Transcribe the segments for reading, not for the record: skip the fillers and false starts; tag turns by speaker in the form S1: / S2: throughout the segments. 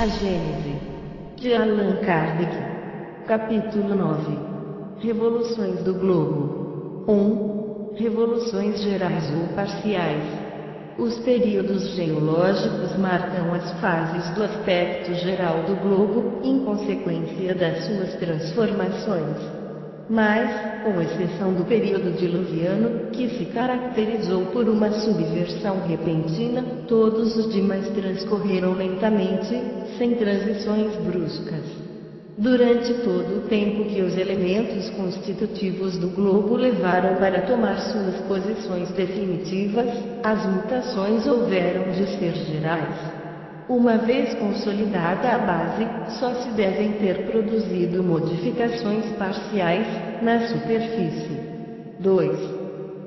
S1: A Gênese, de Allan Kardec. Capítulo 9. Revoluções do Globo. 1. Revoluções gerais ou parciais. Os períodos geológicos marcam as fases do aspecto geral do globo, em consequência das suas transformações. Mas, com exceção do período diluviano, que se caracterizou por uma subversão repentina, todos os demais transcorreram lentamente, sem transições bruscas. Durante todo o tempo que os elementos constitutivos do globo levaram para tomar suas posições definitivas, as mutações houveram de ser gerais. Uma vez consolidada a base, só se devem ter produzido modificações parciais na superfície. 2.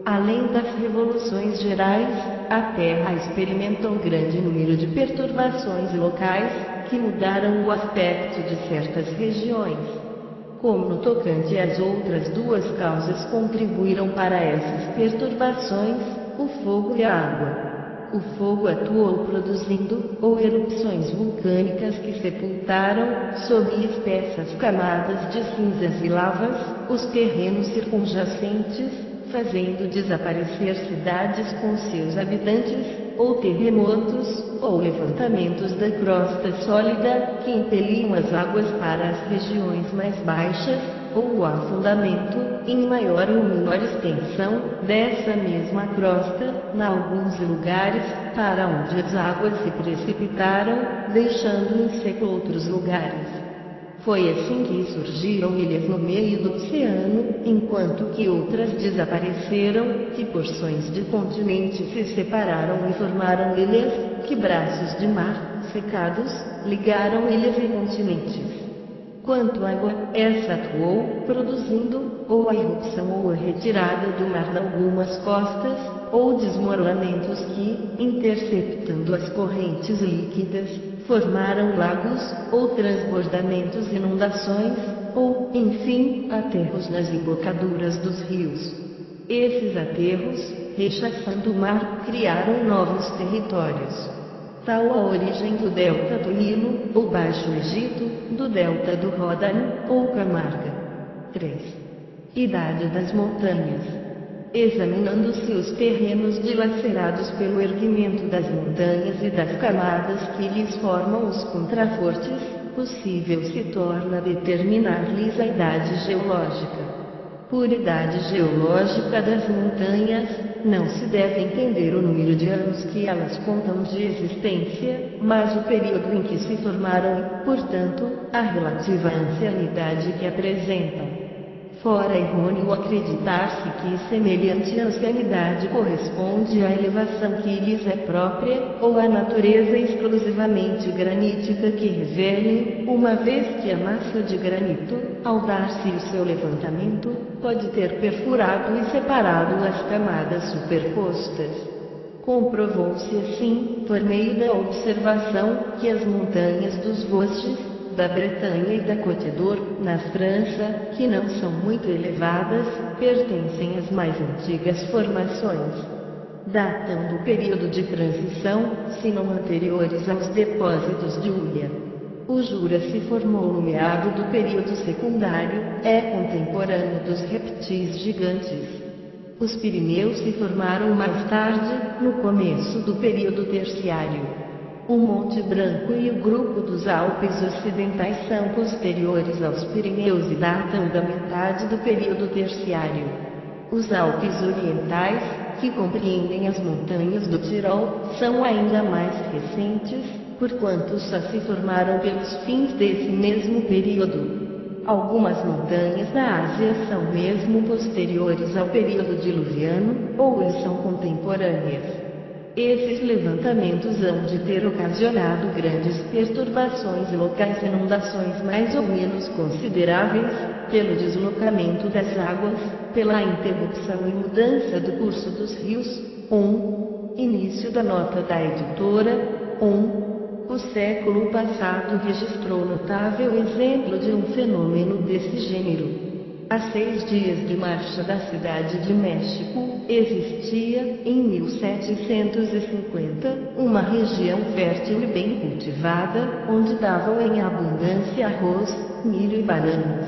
S1: Além das revoluções gerais, a Terra experimentou um grande número de perturbações locais, que mudaram o aspecto de certas regiões. Como no tocante às outras duas causas contribuíram para essas perturbações, o fogo e a água. O fogo atuou produzindo, ou erupções vulcânicas que sepultaram, sob espessas camadas de cinzas e lavas, os terrenos circunjacentes, fazendo desaparecer cidades com seus habitantes, ou terremotos, ou levantamentos da crosta sólida, que impeliam as águas para as regiões mais baixas, ou o afundamento, em maior ou menor extensão, dessa mesma crosta, em alguns lugares, para onde as águas se precipitaram, deixando em seco outros lugares. Foi assim que surgiram ilhas no meio do oceano, enquanto que outras desapareceram, que porções de continentes se separaram e formaram ilhas, que braços de mar, secados, ligaram ilhas e continentes. Quanto à água, essa atuou, produzindo, ou a irrupção ou a retirada do mar de algumas costas, ou desmoronamentos que, interceptando as correntes líquidas, formaram lagos, ou transbordamentos e inundações, ou, enfim, aterros nas embocaduras dos rios. Esses aterros, rechaçando o mar, criaram novos territórios. Tal a origem do delta do Nilo, ou Baixo Egito, do delta do Ródano, ou Camarga. 3. Idade das montanhas. Examinando-se os terrenos dilacerados pelo erguimento das montanhas e das camadas que lhes formam os contrafortes, possível se torna determinar-lhes a idade geológica. Por idade geológica das montanhas, não se deve entender o número de anos que elas contam de existência, mas o período em que se formaram e, portanto, a relativa ancianidade que apresentam. Fora errôneo acreditar-se que semelhante ancianidade corresponde à elevação que lhes é própria, ou à natureza exclusivamente granítica que revele, uma vez que a massa de granito, ao dar-se o seu levantamento, pode ter perfurado e separado as camadas superpostas. Comprovou-se assim, por meio da observação, que as montanhas dos Vosges, da Bretanha e da Côte d'Or, na França, que não são muito elevadas, pertencem às mais antigas formações. Datam do período de transição, se não anteriores aos depósitos de Hulha. O Jura se formou no meado do período secundário, é contemporâneo dos répteis gigantes. Os Pirineus se formaram mais tarde, no começo do período terciário. O Monte Branco e o grupo dos Alpes ocidentais são posteriores aos Pirineus e datam da metade do período terciário. Os Alpes orientais, que compreendem as montanhas do Tirol, são ainda mais recentes, porquanto só se formaram pelos fins desse mesmo período. Algumas montanhas da Ásia são mesmo posteriores ao período diluviano, ou são contemporâneas. Esses levantamentos hão de ter ocasionado grandes perturbações locais e inundações mais ou menos consideráveis, pelo deslocamento das águas, pela interrupção e mudança do curso dos rios. 1. Início da nota da editora. 1. O século passado registrou notável exemplo de um fenômeno desse gênero. A 6 dias de marcha da cidade de México, existia, em 1750, uma região fértil e bem cultivada, onde davam em abundância arroz, milho e bananas.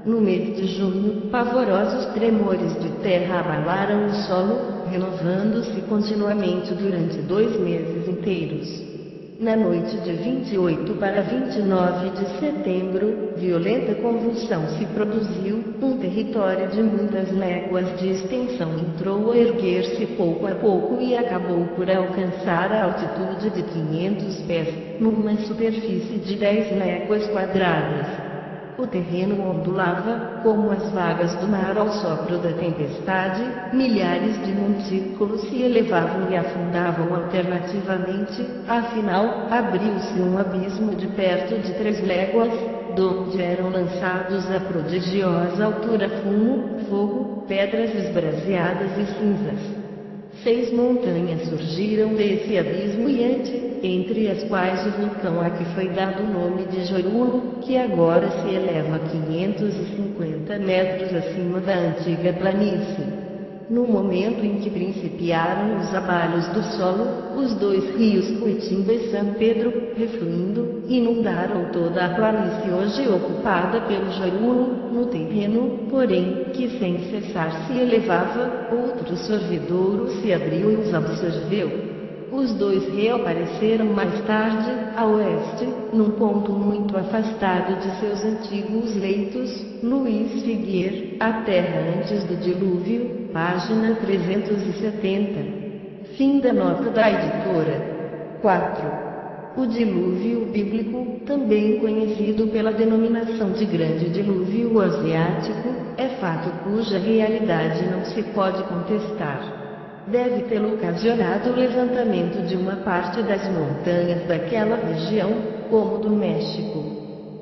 S1: No mês de junho, pavorosos tremores de terra abalaram o solo, renovando-se continuamente durante 2 meses inteiros. Na noite de 28 para 29 de setembro, violenta convulsão se produziu, um território de muitas léguas de extensão entrou a erguer-se pouco a pouco e acabou por alcançar a altitude de 500 pés, numa superfície de 10 léguas quadradas. O terreno ondulava, como as vagas do mar ao sopro da tempestade, milhares de montículos se elevavam e afundavam alternativamente, afinal, abriu-se um abismo de perto de 3 léguas, donde eram lançados a prodigiosa altura fumo, fogo, pedras esbraseadas e cinzas. 6 montanhas surgiram desse abismo iante, entre as quais o vulcão a que foi dado o nome de Jorullo, que agora se eleva 550 metros acima da antiga planície. No momento em que principiaram os abalos do solo, os 2 rios Cuitimba e São Pedro, refluindo, inundaram toda a planície hoje ocupada pelo Jorullo, no terreno, porém, que sem cessar se elevava, outro sorvedouro se abriu e os absorveu. Os 2 reapareceram mais tarde, a oeste, num ponto muito afastado de seus antigos leitos. Luiz Figueiredo, A Terra antes do Dilúvio, página 370. Fim da nota da editora. 4. O dilúvio bíblico, também conhecido pela denominação de Grande Dilúvio Asiático, é fato cuja realidade não se pode contestar. Deve tê-lo ocasionado o levantamento de uma parte das montanhas daquela região, como do México.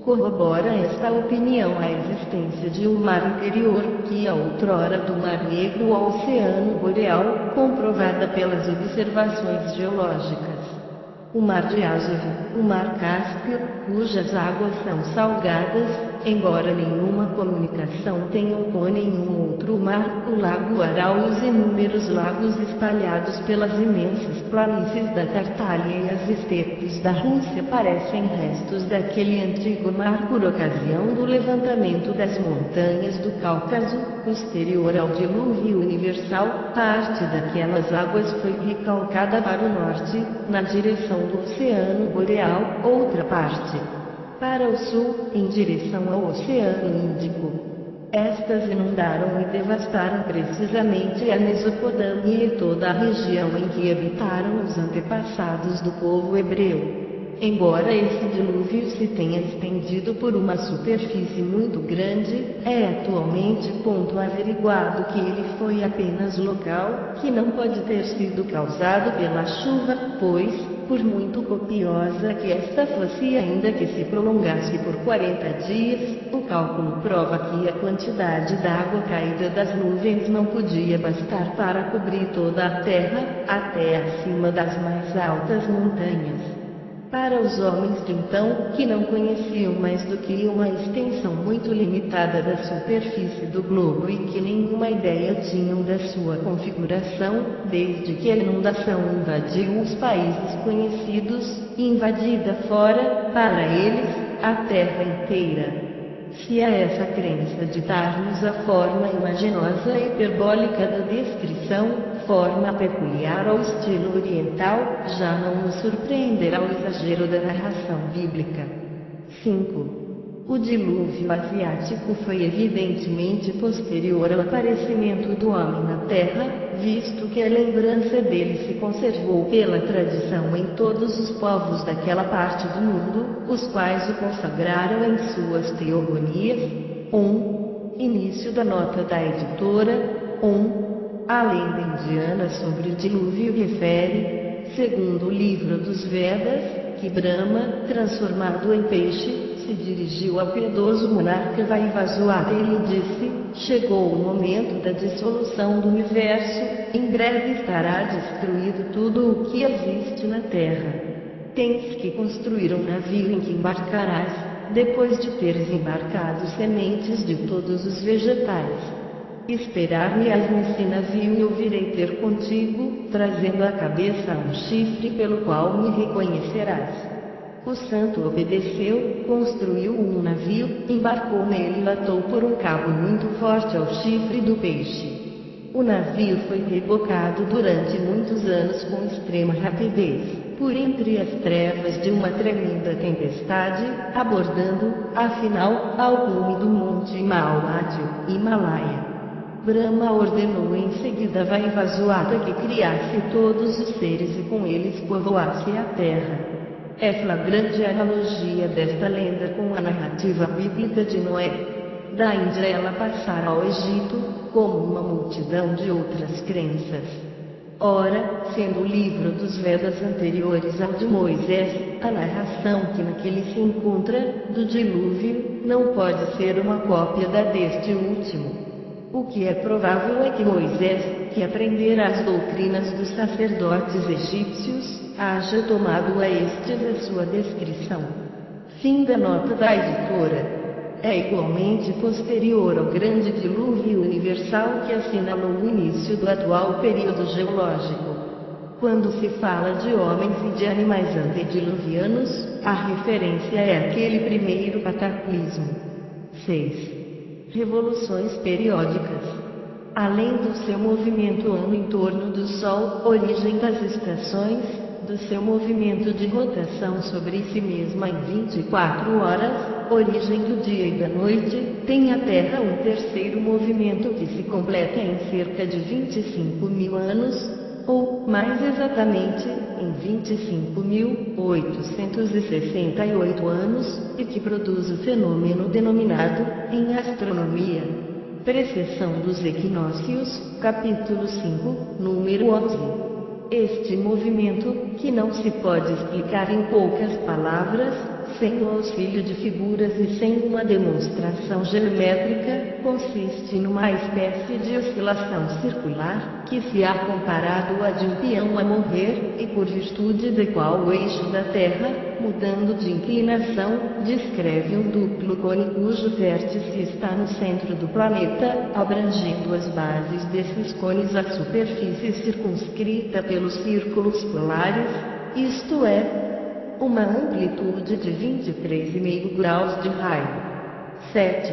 S1: Corrobora esta opinião a existência de um mar interior, que ia outrora do Mar Negro ao Oceano Boreal, comprovada pelas observações geológicas. O Mar de Azov, o Mar Cáspio, cujas águas são salgadas, embora nenhuma comunicação tenham com nenhum outro mar, o Lago Aral e os inúmeros lagos espalhados pelas imensas planícies da Tartália e as estepes da Rússia parecem restos daquele antigo mar por ocasião do levantamento das montanhas do Cáucaso, posterior ao dilúvio universal. Parte daquelas águas foi recalcada para o norte, na direção do Oceano Boreal, outra parte para o sul, em direção ao Oceano Índico. Estas inundaram e devastaram precisamente a Mesopotâmia e toda a região em que habitaram os antepassados do povo hebreu. Embora esse dilúvio se tenha estendido por uma superfície muito grande, é atualmente ponto averiguado que ele foi apenas local, que não pode ter sido causado pela chuva, pois, por muito copiosa que esta fosse e ainda que se prolongasse por 40 dias, o cálculo prova que a quantidade d'água caída das nuvens não podia bastar para cobrir toda a terra, até acima das mais altas montanhas. Para os homens de então, que não conheciam mais do que uma extensão muito limitada da superfície do globo e que nenhuma ideia tinham da sua configuração, desde que a inundação invadiu os países conhecidos, invadida fora, para eles, a terra inteira. Se a essa crença de dar-nos a forma imaginosa e hiperbólica da descrição, forma peculiar ao estilo oriental, já não nos surpreenderá o exagero da narração bíblica. 5. O dilúvio asiático foi evidentemente posterior ao aparecimento do homem na Terra, visto que a lembrança dele se conservou pela tradição em todos os povos daquela parte do mundo, os quais o consagraram em suas teogonias. 1. Início da nota da editora. 1. A lenda indiana sobre o dilúvio refere, segundo o livro dos Vedas, que Brahma, transformado em peixe, se dirigiu ao piedoso monarca Vaivasvata e lhe disse: chegou o momento da dissolução do universo, em breve estará destruído tudo o que existe na terra. Tens que construir um navio em que embarcarás, depois de teres embarcado sementes de todos os vegetais. Esperar-me-ás nesse navio e eu virei ter contigo, trazendo à cabeça um chifre pelo qual me reconhecerás. O santo obedeceu, construiu um navio, embarcou nele e atou por um cabo muito forte ao chifre do peixe. O navio foi rebocado durante muitos anos com extrema rapidez, por entre as trevas de uma tremenda tempestade, abordando, afinal, ao cume do monte Himalaia. Brahma ordenou em seguida a Vaivasvata que criasse todos os seres e com eles povoasse a terra. É flagrante a analogia desta lenda com a narrativa bíblica de Noé. Da Índia ela passara ao Egito, como uma multidão de outras crenças. Ora, sendo o livro dos Vedas anteriores ao de Moisés, a narração que naquele se encontra, do dilúvio, não pode ser uma cópia da deste último. O que é provável é que Moisés, que aprendera as doutrinas dos sacerdotes egípcios, haja tomado a estes a sua descrição. Fim da nota da editora. É igualmente posterior ao grande dilúvio universal que assinalou o início do atual período geológico. Quando se fala de homens e de animais antediluvianos, a referência é aquele primeiro cataclismo. 6. Revoluções periódicas. Além do seu movimento ano em torno do Sol, origem das estações, do seu movimento de rotação sobre si mesma em 24 horas, origem do dia e da noite, tem a Terra um terceiro movimento que se completa em cerca de 25 mil anos, ou, mais exatamente, em 25.868 anos, e que produz o fenômeno denominado, em astronomia, precessão dos equinócios, capítulo 5, número 11. Este movimento, que não se pode explicar em poucas palavras, sem o auxílio de figuras e sem uma demonstração geométrica, consiste numa espécie de oscilação circular, que se há comparado a de um peão a morrer, e por virtude da qual o eixo da Terra, mudando de inclinação, descreve um duplo cone cujo vértice está no centro do planeta, abrangendo as bases desses cones a superfície circunscrita pelos círculos polares, isto é, uma amplitude de 23,5 graus de raio. 7.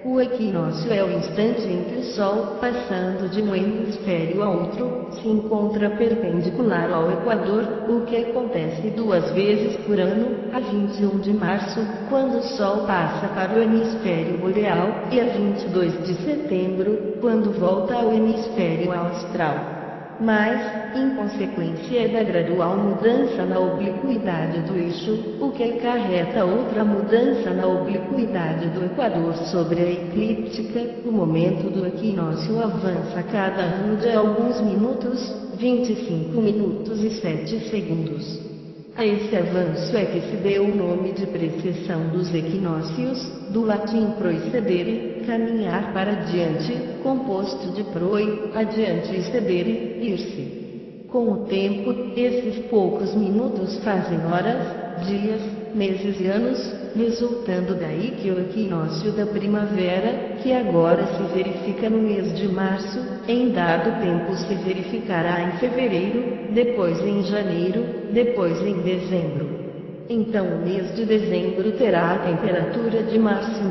S1: O equinócio é o instante em que o Sol, passando de um hemisfério a outro, se encontra perpendicular ao Equador, o que acontece 2 vezes por ano, a 21 de março, quando o Sol passa para o hemisfério boreal, e a 22 de setembro, quando volta ao hemisfério austral. Mas, em consequência da gradual mudança na obliquidade do eixo, o que acarreta outra mudança na obliquidade do Equador sobre a eclíptica, o momento do equinócio avança cada ano de alguns minutos, 25 minutos e 7 segundos. A esse avanço é que se deu o nome de precessão dos equinócios, do latim proicedere, caminhar para diante, composto de proi, adiante e cedere, ir-se. Com o tempo, esses poucos minutos fazem horas, dias, meses e anos, resultando daí que o equinócio da primavera, que agora se verifica no mês de março, em dado tempo se verificará em fevereiro, depois em janeiro, depois em dezembro. Então o mês de dezembro terá a temperatura de março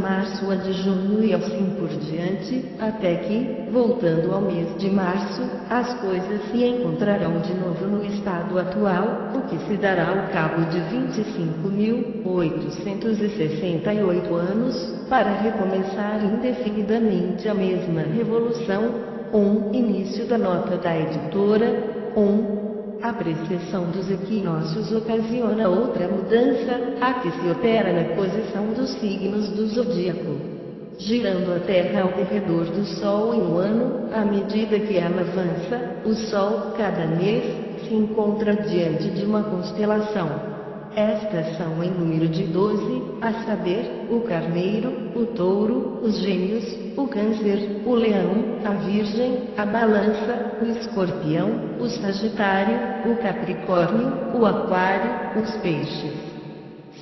S1: a de junho e assim por diante, até que, voltando ao mês de março, as coisas se encontrarão de novo no estado atual, o que se dará ao cabo de 25.868 anos, para recomeçar indefinidamente a mesma revolução. Início da nota da editora. A precessão dos equinócios ocasiona outra mudança, a que se opera na posição dos signos do zodíaco. Girando a Terra ao derredor do Sol em um ano, à medida que ela avança, o Sol, cada mês, se encontra diante de uma constelação. Estas são em número de 12, a saber, o Carneiro, o Touro, os Gêmeos, o Câncer, o Leão, a Virgem, a Balança, o Escorpião, o Sagitário, o Capricórnio, o Aquário, os Peixes.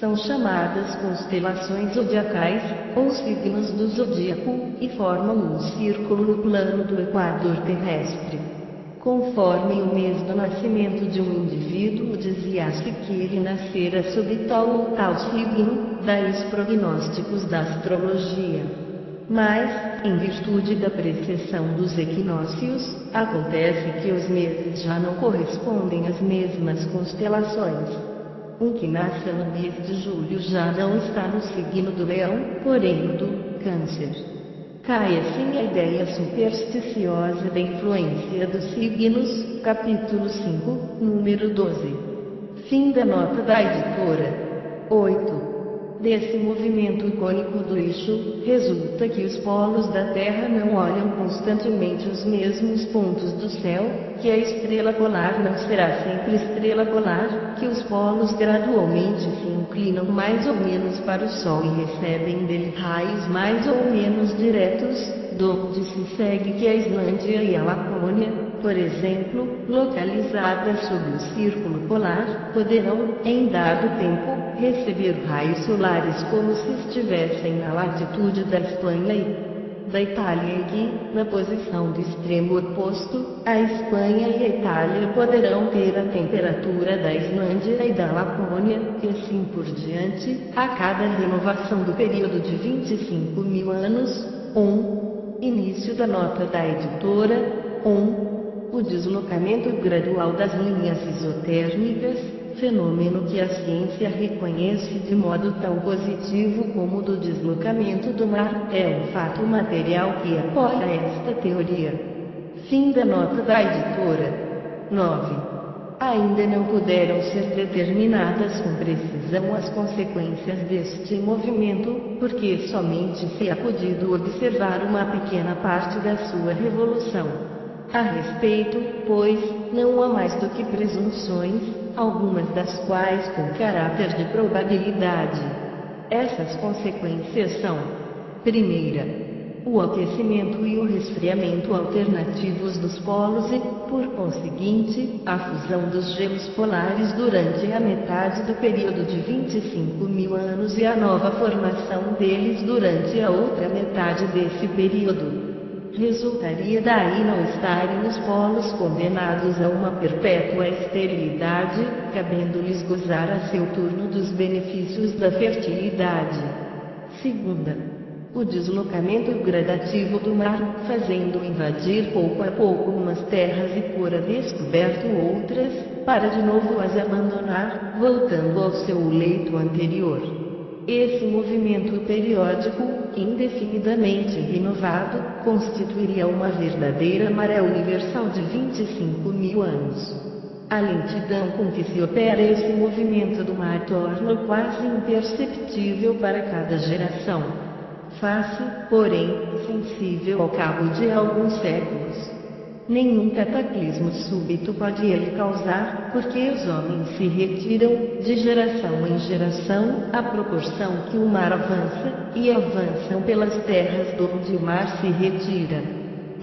S1: São chamadas constelações zodiacais, ou signos do zodíaco, e formam um círculo no plano do equador terrestre. Conforme o mês do nascimento de um indivíduo dizia-se que ele nascera sob tal ou tal signo, daí os prognósticos da astrologia. Mas, em virtude da precessão dos equinócios, acontece que os meses já não correspondem às mesmas constelações. Um que nasce no mês de julho já não está no signo do Leão, porém no do Câncer. Cai assim a ideia supersticiosa da influência dos signos, capítulo 5, número 12. Fim da nota da editora. 8. Desse movimento cônico do eixo, resulta que os polos da Terra não olham constantemente os mesmos pontos do céu, que a estrela polar não será sempre estrela polar, que os polos gradualmente se inclinam mais ou menos para o Sol e recebem dele raios mais ou menos diretos, donde se segue que a Islândia e a Lapônia, por exemplo, localizadas sob o círculo polar, poderão, em dado tempo, receber raios solares como se estivessem na latitude da Espanha e da Itália e que, na posição do extremo oposto, a Espanha e a Itália poderão ter a temperatura da Islândia e da Lapônia, e assim por diante, a cada renovação do período de 25.000 anos. Início da nota da editora. O deslocamento gradual das linhas isotérmicas, fenômeno que a ciência reconhece de modo tão positivo como o do deslocamento do mar, é um fato material que apoia esta teoria. Fim da nota da editora. 9. Ainda não puderam ser determinadas com precisão as consequências deste movimento, porque somente se há podido observar uma pequena parte da sua revolução. A respeito, pois, não há mais do que presunções, algumas das quais com caráter de probabilidade. Essas consequências são: primeira, o aquecimento e o resfriamento alternativos dos polos e, por conseguinte, a fusão dos gelos polares durante a metade do período de 25.000 anos e a nova formação deles durante a outra metade desse período. Resultaria daí não estarem os polos condenados a uma perpétua esterilidade, cabendo-lhes gozar a seu turno dos benefícios da fertilidade. Segunda, o deslocamento gradativo do mar, fazendo invadir pouco a pouco umas terras e pôr a descoberto outras, para de novo as abandonar, voltando ao seu leito anterior. Esse movimento periódico, indefinidamente renovado, constituiria uma verdadeira maré universal de 25.000 anos. A lentidão com que se opera esse movimento do mar torna-o quase imperceptível para cada geração. Faz-se, porém, sensível ao cabo de alguns séculos. Nenhum cataclismo súbito pode ele causar, porque os homens se retiram, de geração em geração, à proporção que o mar avança, e avançam pelas terras donde o mar se retira.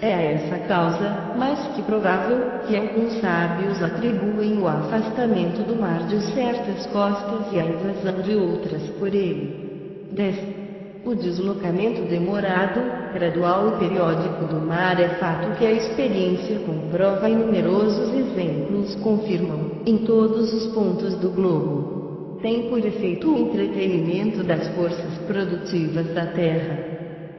S1: É a essa causa, mais que provável, que alguns sábios atribuem o afastamento do mar de certas costas e a invasão de outras por ele. 10. O deslocamento demorado, gradual e periódico do mar é fato que a experiência comprova e numerosos exemplos confirmam, em todos os pontos do globo. Tem por efeito o entretenimento das forças produtivas da Terra.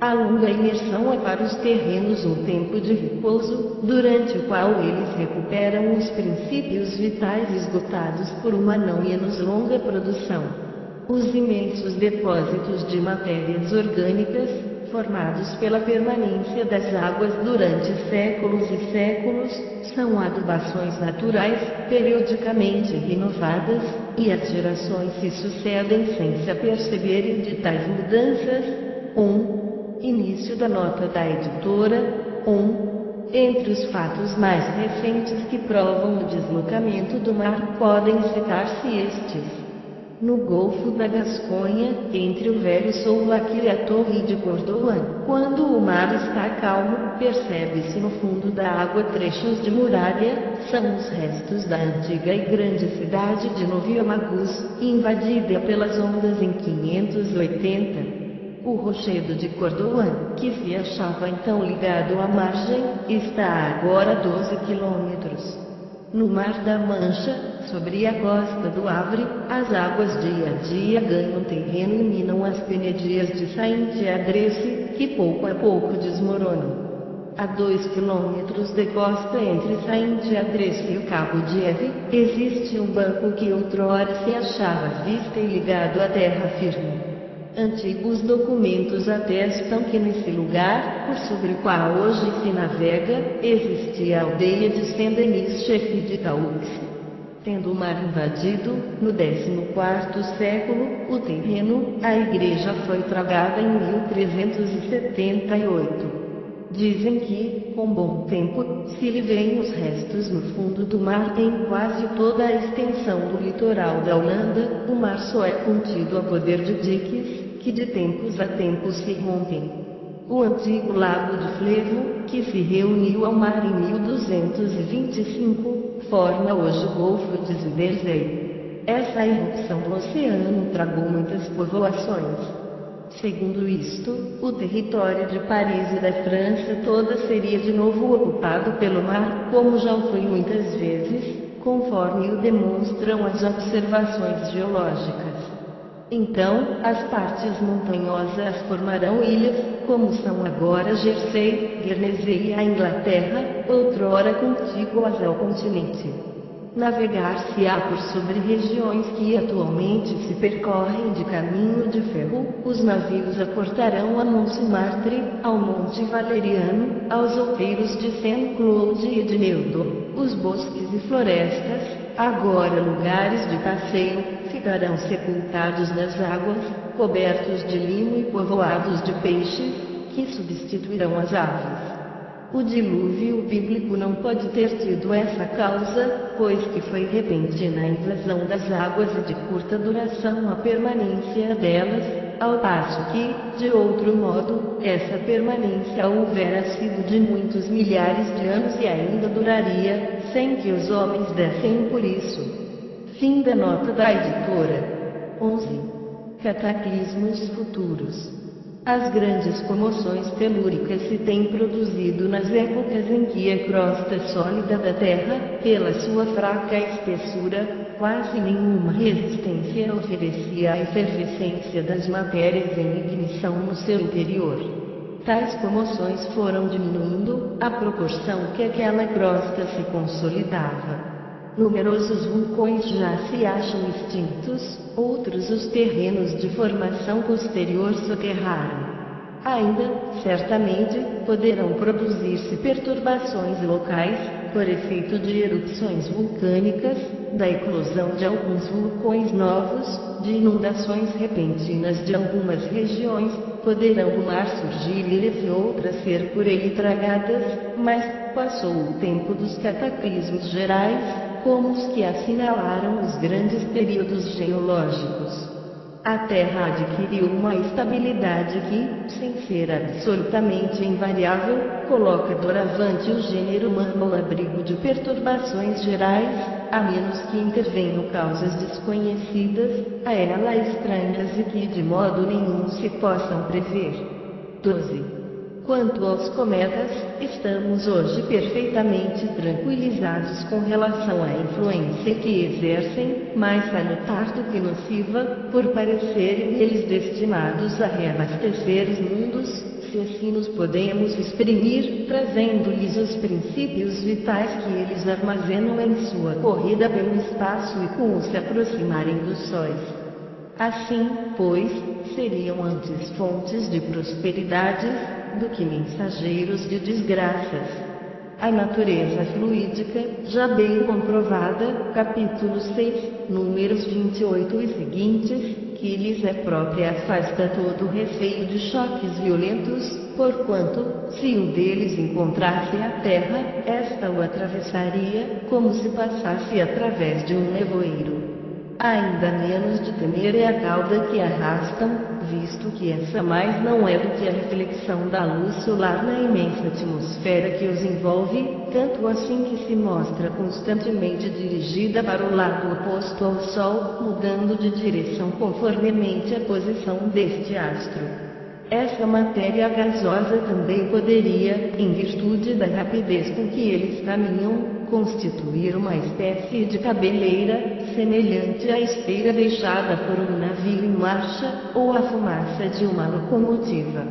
S1: A longa imersão é para os terrenos um tempo de repouso, durante o qual eles recuperam os princípios vitais esgotados por uma não menos longa produção. Os imensos depósitos de matérias orgânicas, formados pela permanência das águas durante séculos e séculos, são adubações naturais, periodicamente renovadas, e as gerações se sucedem sem se aperceberem de tais mudanças. Início da nota da editora. Entre os fatos mais recentes que provam o deslocamento do mar, podem citar-se estes. No Golfo da Gasconha, entre o Velho Soulac e a Torre de Cordouan, quando o mar está calmo, percebe-se no fundo da água trechos de muralha, são os restos da antiga e grande cidade de Noviamagus, invadida pelas ondas em 580. O rochedo de Cordouan, que se achava então ligado à margem, está agora a 12 quilômetros. No Mar da Mancha, sobre a costa do Havre, as águas dia a dia ganham terreno e minam as penedias de Saint-Adresse, que pouco a pouco desmoronam. A 2 quilômetros de costa entre Saint-Adresse e o Cabo de Eve, existe um banco que outrora se achava à vista e ligado à terra firme. Antigos documentos atestam que nesse lugar, por sobre o qual hoje se navega, existia a aldeia de Saint-Denis, chefe de Caux. Tendo o mar invadido, no 14º século, o terreno, a igreja foi tragada em 1378. Dizem que, com bom tempo, se lhe veem os restos no fundo do mar em quase toda a extensão do litoral da Holanda. O mar só é contido a poder de diques, que de tempos a tempos se rompem. O antigo lago de Flevo, que se reuniu ao mar em 1225, forma hoje o Golfo de Zuiderzee. Essa irrupção do oceano tragou muitas povoações. Segundo isto, o território de Paris e da França toda seria de novo ocupado pelo mar, como já o foi muitas vezes, conforme o demonstram as observações geológicas. Então, as partes montanhosas formarão ilhas, como são agora Jersey, Guernesey e a Inglaterra, outrora contíguas ao continente. Navegar-se-á por sobre regiões que atualmente se percorrem de caminho de ferro, os navios aportarão a Montmartre, ao Monte Valeriano, aos outeiros de Saint-Cloud e de Meudon, os bosques e florestas, agora lugares de passeio, ficarão sepultados nas águas, cobertos de limo e povoados de peixes, que substituirão as aves. O dilúvio bíblico não pode ter tido essa causa, pois que foi repentina a invasão das águas e de curta duração a permanência delas, ao passo que, de outro modo, essa permanência houvera sido de muitos milhares de anos e ainda duraria, sem que os homens dessem por isso. Fim da nota da editora. 11. Cataclismos futuros. As grandes comoções telúricas se têm produzido nas épocas em que a crosta sólida da Terra, pela sua fraca espessura, quase nenhuma resistência oferecia à efervescência das matérias em ignição no seu interior. Tais comoções foram diminuindo, à proporção que aquela crosta se consolidava. Numerosos vulcões já se acham extintos, outros os terrenos de formação posterior soterraram. Ainda, certamente, poderão produzir-se perturbações locais, por efeito de erupções vulcânicas, da eclosão de alguns vulcões novos, de inundações repentinas de algumas regiões, poderão do mar surgir ilhas e outras ser por ele tragadas, mas passou o tempo dos cataclismos gerais, como os que assinalaram os grandes períodos geológicos. A Terra adquiriu uma estabilidade que, sem ser absolutamente invariável, coloca doravante o gênero humano ao abrigo de perturbações gerais, a menos que intervenham causas desconhecidas, a ela estranhas e que de modo nenhum se possam prever. 12. Quanto aos cometas, estamos hoje perfeitamente tranquilizados com relação à influência que exercem, mais salutar do que nociva, por parecerem eles destinados a reabastecer os mundos, se assim nos podemos exprimir, trazendo-lhes os princípios vitais que eles armazenam em sua corrida pelo espaço e com o se aproximarem dos sóis. Assim, pois, seriam antes fontes de prosperidades, do que mensageiros de desgraças. A natureza fluídica, já bem comprovada, capítulo 6, números 28 e seguintes, que lhes é própria afasta todo o receio de choques violentos, porquanto, se um deles encontrasse a terra, esta o atravessaria, como se passasse através de um nevoeiro. Ainda menos de temer é a cauda que arrastam, visto que essa mais não é do que a reflexão da luz solar na imensa atmosfera que os envolve, tanto assim que se mostra constantemente dirigida para o lado oposto ao Sol, mudando de direção conformemente a posição deste astro. Essa matéria gasosa também poderia, em virtude da rapidez com que eles caminham, constituir uma espécie de cabeleira, semelhante à esteira deixada por um navio em marcha, ou a fumaça de uma locomotiva.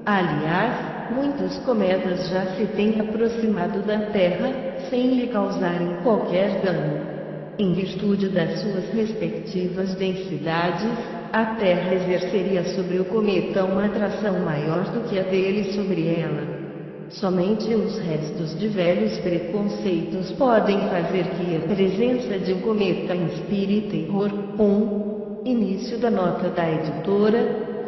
S1: Aliás, muitos cometas já se têm aproximado da Terra, sem lhe causarem qualquer dano. Em virtude das suas respectivas densidades, a Terra exerceria sobre o cometa uma atração maior do que a dele sobre ela. Somente os restos de velhos preconceitos podem fazer que a presença de um cometa inspire terror. Início da nota da editora.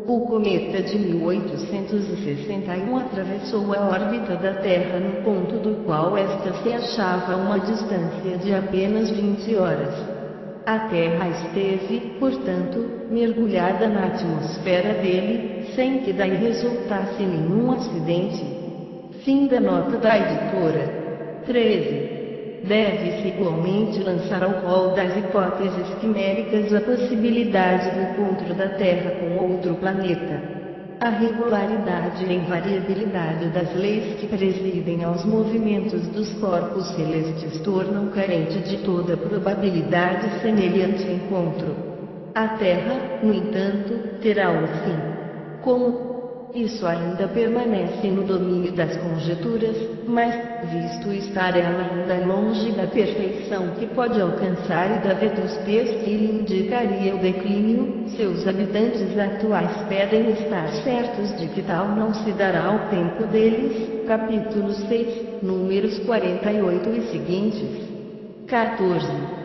S1: O cometa de 1861 atravessou a órbita da Terra no ponto do qual esta se achava a uma distância de apenas 20 horas. A Terra esteve, portanto, mergulhada na atmosfera dele, sem que daí resultasse nenhum acidente. Fim da nota da editora. 13. Deve-se igualmente lançar ao rol das hipóteses quiméricas a possibilidade do encontro da Terra com outro planeta. A regularidade e a invariabilidade das leis que presidem aos movimentos dos corpos celestes tornam carente de toda probabilidade semelhante encontro. A Terra, no entanto, terá um fim. Como isso ainda permanece no domínio das conjecturas, mas, visto estar ela ainda longe da perfeição que pode alcançar e da vetustez que lhe indicaria o declínio, seus habitantes atuais pedem estar certos de que tal não se dará ao tempo deles. Capítulo 6, números 48 e seguintes. 14.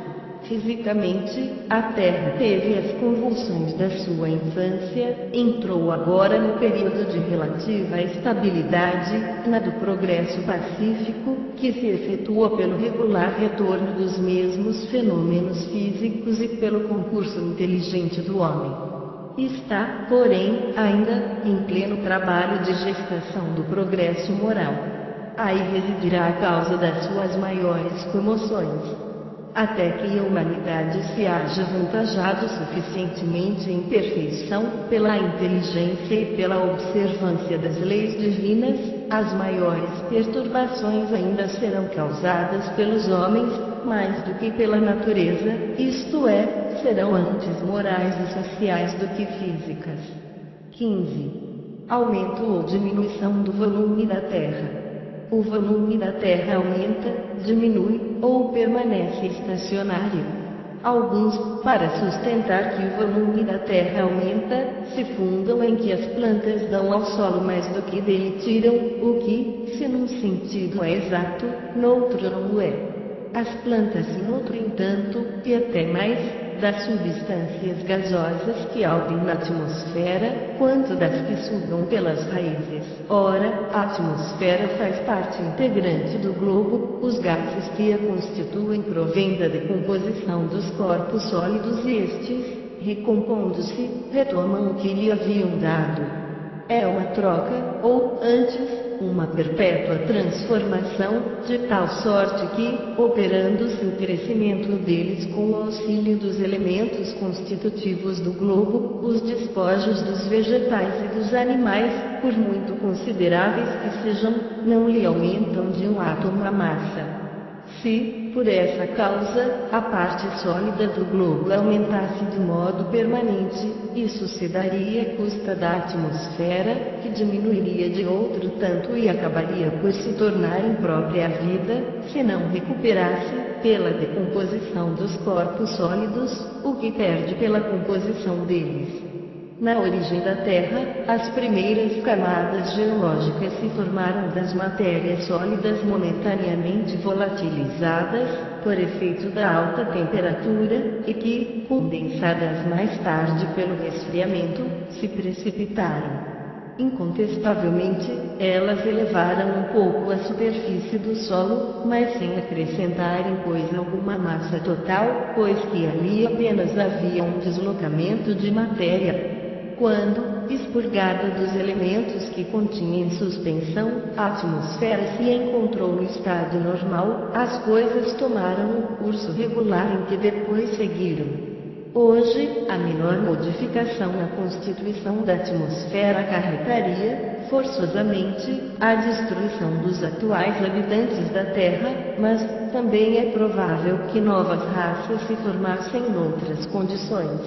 S1: Fisicamente, a Terra teve as convulsões da sua infância, entrou agora no período de relativa estabilidade, na do progresso pacífico, que se efetua pelo regular retorno dos mesmos fenômenos físicos e pelo concurso inteligente do homem. Está, porém, ainda, em pleno trabalho de gestação do progresso moral. Aí residirá a causa das suas maiores comoções. Até que a humanidade se haja avantajado suficientemente em perfeição, pela inteligência e pela observância das leis divinas, as maiores perturbações ainda serão causadas pelos homens, mais do que pela natureza, isto é, serão antes morais e sociais do que físicas. 15. Aumento ou diminuição do volume da Terra. O volume da Terra aumenta, diminui, ou permanece estacionário. Alguns, para sustentar que o volume da Terra aumenta, se fundam em que as plantas dão ao solo mais do que dele tiram, o que, se num sentido é exato, noutro não o é. As plantas nutrem entanto, e até mais, das substâncias gasosas que altem na atmosfera, quanto das que sugam pelas raízes. Ora, a atmosfera faz parte integrante do globo, os gases que a constituem provêm da decomposição dos corpos sólidos e estes, recompondo-se, retomam o que lhe haviam dado. É uma troca, ou, antes, uma perpétua transformação, de tal sorte que, operando-se o crescimento deles com o auxílio dos elementos constitutivos do globo, os despojos dos vegetais e dos animais, por muito consideráveis que sejam, não lhe aumentam de um átomo a massa. Se, por essa causa, a parte sólida do globo aumentasse de modo permanente, isso se daria à custa da atmosfera, que diminuiria de outro tanto e acabaria por se tornar imprópria à vida, se não recuperasse, pela decomposição dos corpos sólidos, o que perde pela composição deles. Na origem da Terra, as primeiras camadas geológicas se formaram das matérias sólidas momentaneamente volatilizadas, por efeito da alta temperatura, e que, condensadas mais tarde pelo resfriamento, se precipitaram. Incontestavelmente, elas elevaram um pouco a superfície do solo, mas sem acrescentarem coisa alguma massa total, pois que ali apenas havia um deslocamento de matéria. Quando, expurgada dos elementos que continha em suspensão, a atmosfera se encontrou no estado normal, as coisas tomaram o curso regular em que depois seguiram. Hoje, a menor modificação na constituição da atmosfera acarretaria, forçosamente, a destruição dos atuais habitantes da Terra, mas também é provável que novas raças se formassem noutras condições.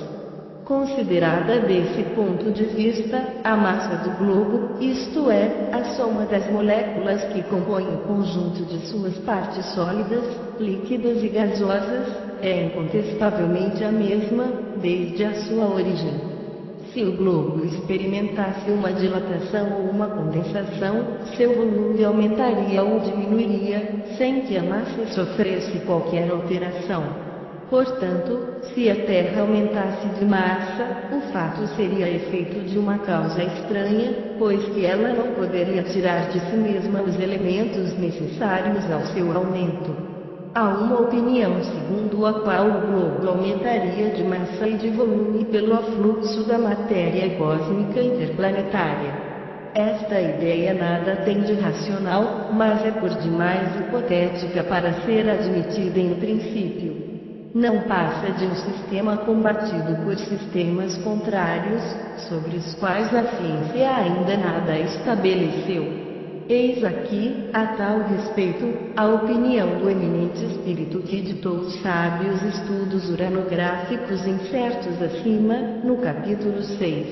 S1: Considerada desse ponto de vista, a massa do globo, isto é, a soma das moléculas que compõem o conjunto de suas partes sólidas, líquidas e gasosas, é incontestavelmente a mesma, desde a sua origem. Se o globo experimentasse uma dilatação ou uma condensação, seu volume aumentaria ou diminuiria, sem que a massa sofresse qualquer alteração. Portanto, se a Terra aumentasse de massa, o fato seria efeito de uma causa estranha, pois que ela não poderia tirar de si mesma os elementos necessários ao seu aumento. Há uma opinião segundo a qual o globo aumentaria de massa e de volume pelo afluxo da matéria cósmica interplanetária. Esta ideia nada tem de racional, mas é por demais hipotética para ser admitida em princípio. Não passa de um sistema combatido por sistemas contrários, sobre os quais a ciência ainda nada estabeleceu. Eis aqui, a tal respeito, a opinião do eminente espírito que ditou os sábios estudos uranográficos incertos acima, no capítulo 6.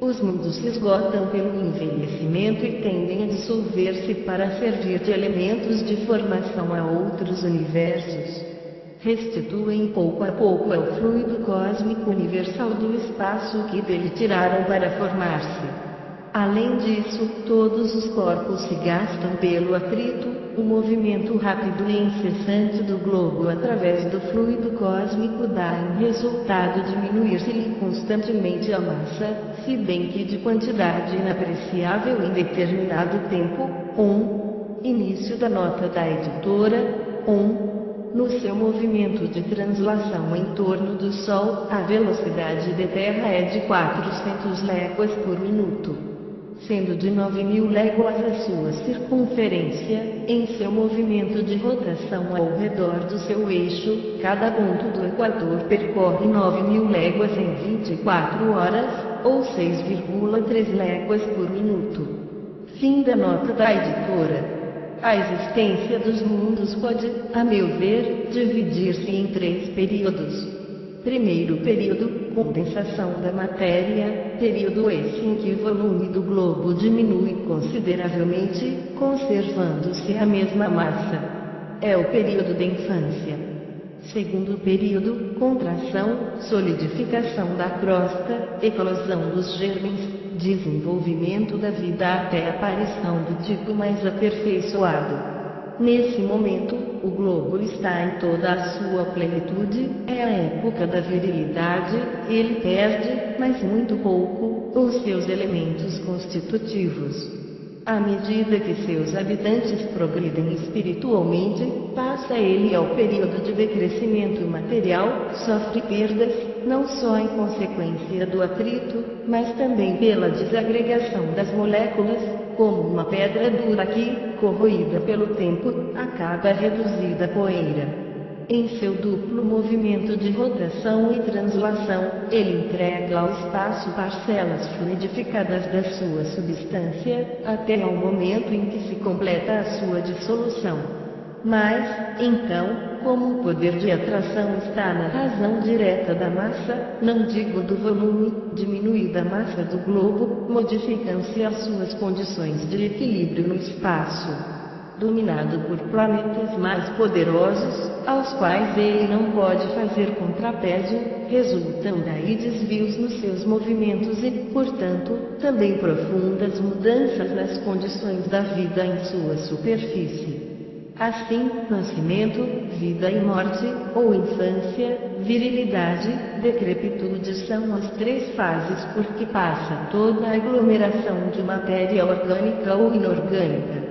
S1: Os mundos se esgotam pelo envelhecimento e tendem a dissolver-se para servir de elementos de formação a outros universos. Restituem pouco a pouco ao fluido cósmico universal do espaço que dele tiraram para formar-se. Além disso, todos os corpos se gastam pelo atrito, o movimento rápido e incessante do globo através do fluido cósmico dá em resultado diminuir-se-lhe constantemente a massa, se bem que de quantidade inapreciável em determinado tempo. Início da nota da editora. No seu movimento de translação em torno do Sol, a velocidade da Terra é de 400 léguas por minuto. Sendo de 9.000 léguas a sua circunferência, em seu movimento de rotação ao redor do seu eixo, cada ponto do Equador percorre 9.000 léguas em 24 horas, ou 6,3 léguas por minuto. Fim da nota da editora. A existência dos mundos pode, a meu ver, dividir-se em 3 períodos. Primeiro período, condensação da matéria, período esse em que o volume do globo diminui consideravelmente, conservando-se a mesma massa. É o período da infância. Segundo período, contração, solidificação da crosta, eclosão dos germes, desenvolvimento da vida até a aparição do tipo mais aperfeiçoado. Nesse momento, o globo está em toda a sua plenitude, é a época da virilidade, ele perde, mas muito pouco, os seus elementos constitutivos. À medida que seus habitantes progridem espiritualmente, passa ele ao período de decrescimento material, sofre perdas, não só em consequência do atrito, mas também pela desagregação das moléculas, como uma pedra dura que, corroída pelo tempo, acaba reduzida a poeira. Em seu duplo movimento de rotação e translação, ele entrega ao espaço parcelas fluidificadas da sua substância, até ao momento em que se completa a sua dissolução. Mas, então, como o poder de atração está na razão direta da massa, não digo do volume, diminuída a massa do globo, modificam-se as suas condições de equilíbrio no espaço. Dominado por planetas mais poderosos, aos quais ele não pode fazer contrapédio, resultam daí desvios nos seus movimentos e, portanto, também profundas mudanças nas condições da vida em sua superfície. Assim, nascimento, vida e morte, ou infância, virilidade, decrepitude são as três fases por que passa toda a aglomeração de matéria orgânica ou inorgânica.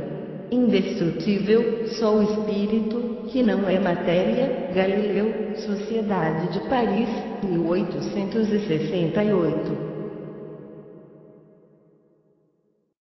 S1: Indestrutível, só o espírito, que não é matéria. Galileu, Sociedade de Paris, 1868.